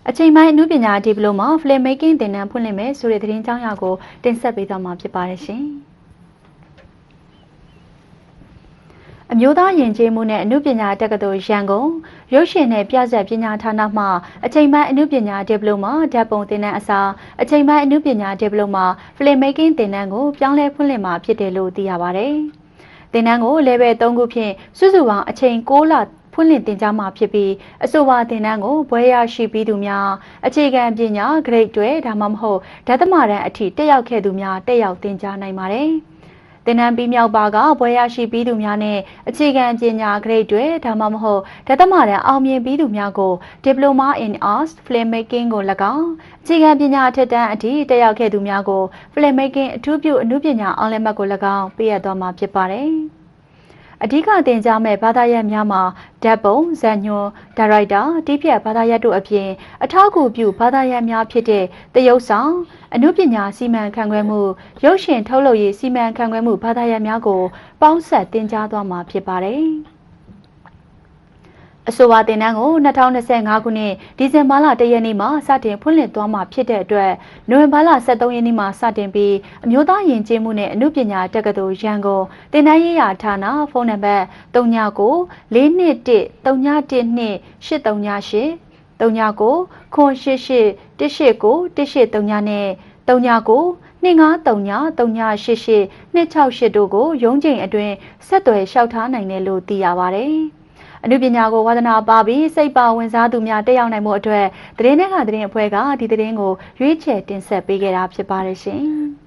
အချိန်ပိုင်းအမှုပညာဒီပလိုမာ Filmmaking သင်တန်းဖွင့်လှစ်မယ်ဆိုတဲ့သတင်းကြောင်းရာကိုတင်ဆက်ပေးသွားမှာဖြစ်ပါတယ်ရှင်။အမျိုးသားယဉ်ကျေးမှုနဲ့အမှုပညာတက္ကသိုလ်ရန်ကုန်ရုပ်ရှင်နဲ့ပြဇာတ်ပညာဌာနမှအချိန်ပိုင်းအမှုပညာဒီပလိုမာဓာတ်ပုံသင်တန်းအစားအချိန်ပိုင်းအမှုပညာဒီပလိုမာ Filmmaking သင်တန်းကိုပြောင်းလဲဖွင့်လှစ်မှာဖြစ်တယ်လို့သိရပါတယ်။သင်တန်းကို level 3ခုဖြင့်စုစုပေါင်းအချိန်6လဖွင့်လှစ်တင်ကြားမှာဖြစ်ပြီးအဆိုပါသင်တန်းကိုဘွဲရရှိပြီးသူများအခြေခံပညာ grade တွေဒါမှမဟုတ်ဒသမတန်းအထိတက်ရောက်ခဲ့သူများတက်ရောက်သင်ကြားနိုင်ပါတယ်။သင်တန်းပြီးမြောက်ပါကဘွဲရရှိပြီးသူများနဲ့အခြေခံပညာ grade တွေဒါမှမဟုတ်ဒသမတန်းအောင်မြင်ပြီးသူများကို Diploma in Arts Filmmaking ကို၎င်းအခြေခံပညာအထက်တန်းအထိတက်ရောက်ခဲ့သူများကို Filmmaking အထူးပြုအမှုပညာအောင်လက်မှတ်ကို၎င်းပေးအပ်သွားမှာဖြစ်ပါတယ်။အဓိကသင်ကြားမဲ့ဘာသာရပ်များမှာဓာတ်ပုံဇာတ်ညွှန်းဒါရိုက်တာတီးဖြတ်ဘာသာရပ်တို့အပြင်အထောက်အကူပြုဘာသာရပ်များဖြစ်တဲ့သရုပ်ဆောင်အနုပညာစီမံခန့်ခွဲမှုရုပ်ရှင်ထုတ်လုပ်ရေးစီမံခန့်ခွဲမှုဘာသာရပ်များကိုပေါင်းစပ်သင်ကြားသွားမှာဖြစ်ပါတယ်။အဆိုပါသင်တန်းကို2025ခုနှစ်ဒီဇင်ဘာလ1ရက်နေ့မှာစတင်ဖွင့်လှစ်သွားမှာဖြစ်တဲ့အတွက်နိုဝင်ဘာလ23ရက်နေ့မှာစတင်ပြီးအမျိုးသားယဉ်ကျေးမှုနဲ့အမှုပညာတက္ကသိုလ်ရန်ကုန်သင်တန်းရေးရာဌာနဖုန်းနံပါတ်39 421 312 838 39 988 189 189 နဲ့39 2539 388 268တို့ကိုရုံးချိန်အတွင်းဆက်သွယ်လျှောက်ထားနိုင်တယ်လို့သိရပါတယ်။အနုပညာကိုဝါသနာပါပြီးစိတ်ပါဝင်စားသူများတက်ရောက်နိုင်မှုအတွက်သတင်းနဲ့ကသတင်းအဖွဲ့ကဒီသတင်းကိုရွေးချယ်တင်ဆက်ပေးခဲ့တာဖြစ်ပါတယ်ရှင်။